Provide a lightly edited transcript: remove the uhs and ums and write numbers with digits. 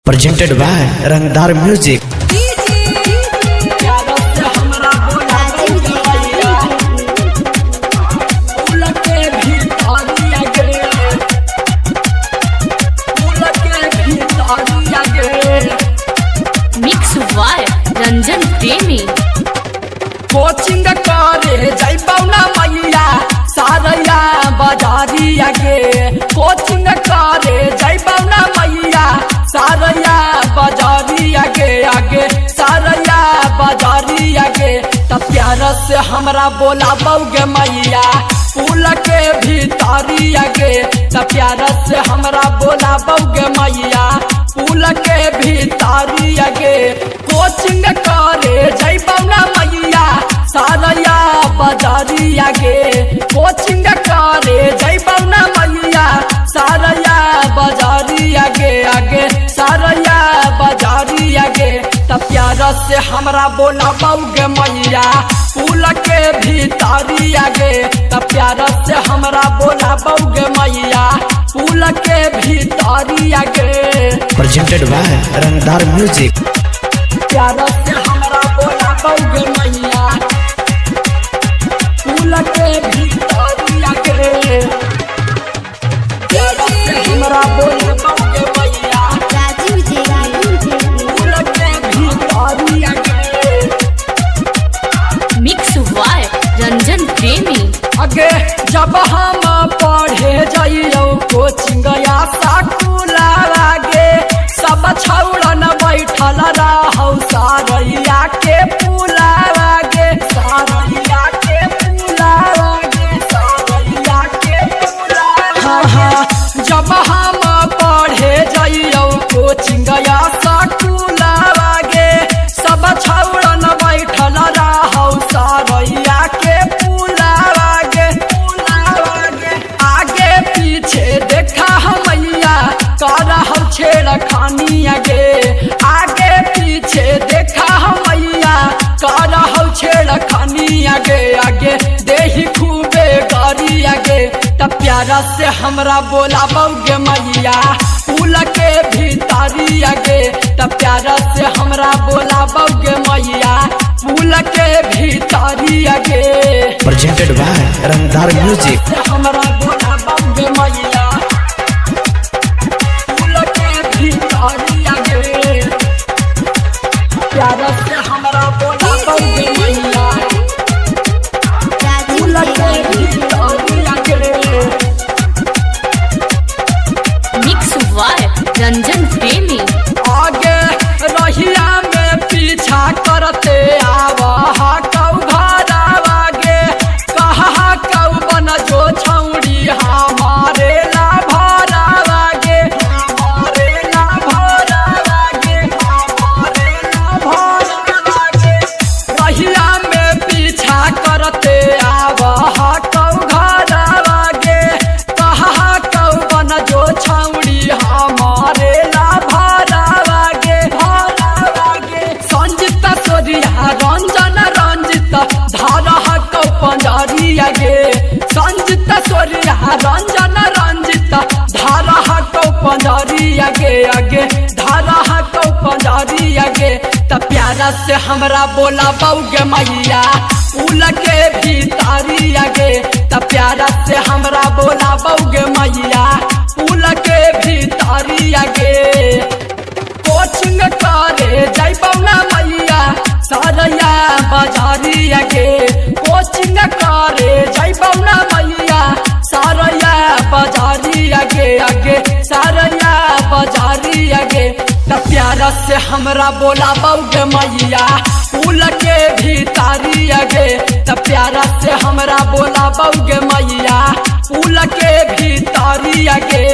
presented by Rangdar Music। Mix by Ranjan Premi. Coaching करे जैबौना मैया सारया बाजारिया गे। कोचिंग करे जैबौना मैया सारया बाजारिया गे। आगे सारया बाजारिया गे त प्यार से हमरा बोला बौगे मैया फूल के भीतरिया गे। त प्यार से हमरा बोला बौगे मैया फूल के भीतरिया गे। कोचिंग करे जैबौना मैया सारया बाजारिया गे। कोचिंग करे जैबौना मैया सारया बाजारिया गे। आगे सारया बाजारिया गे त प्यार से हमरा बोला बौगे मैया फूल के भीतरिया गे। त प्यार से हमरा बोला बौगे मैया फूल के भीतरिया गे। presented by Rangdar Music। प्यार से हमरा बोला बौगे मैया फूल के भीतरिया गे। प्यार से हमरा बोला बौगे मैया फूल के भीतरिया गे। मिक्स वाय रंजन प्रेमी। आगे जब हम पढ़े जाइयो कोचिंग या साकुला लागे सब छौड़न बैठल रहौ सारैया के पुला लागे। सारैया के पुला लागे सारैया के पुला। हाँ हाँ जब हम पढ़े जाइयो कोचिंग या साकुला लागे सब छौड़न बैठल रहौ सारैया के पुला लागे। आगे पीछे देखा हमैया करहौ छेड़खानिया गे। आगे पीछे देखा हमैया करहौ छेड़खानिया गे। आगे देही खूबे गरिया गे त प्यारा से हमरा बोला बौगे मैया फूल के भीतरिया गे। त प्यारा से हमरा बोला बौगे मैया फूल के भीतरिया गे। presented by Rangdar Music। से हमरा बोला बौगे मैया फूल के भीतरिया गे। प्यार से हमरा बोला बौगे मैया फूल के भीतरिया गे। मिक्स वाय रंजन प्रेमी। आगे रहिया में पीछा करते आवा कौ घर आगे कहा कौ बन जो छौड़ी हमारे ला भर आगे। हमारे ला भर आगे हमारे ला भर आगे। रहिया में पीछा करते आवा कौ घर आगे कहा कौ बन जो छौड़ी हमारे ला भर आगे। संजित सोरिया रंजन रंजित धारह कौ पंजरिया गे। संजित सोरिया रंजन रंजित धारह कौ पंजरिया गे। आगे धारह कौ पंजरिया गे त प्यारा से हमरा बोला बौगे मैया फूल के भीतरिया गे। त प्यारा से हमरा बोला बौगे मैया फूल के भीतरिया गे। कोचिंग करे जैबौना मैया सारया बाजारिया गे। कोचिंग करे जैबौना मैया सारया बाजारिया गे। आगे सारया बाजारिया गे त प्यारा से हमरा बोला बौगे मैया फूल के भीतरिया गे। त प्यारा से हमरा बोला बौगे मैया फूल के भीतरिया गे।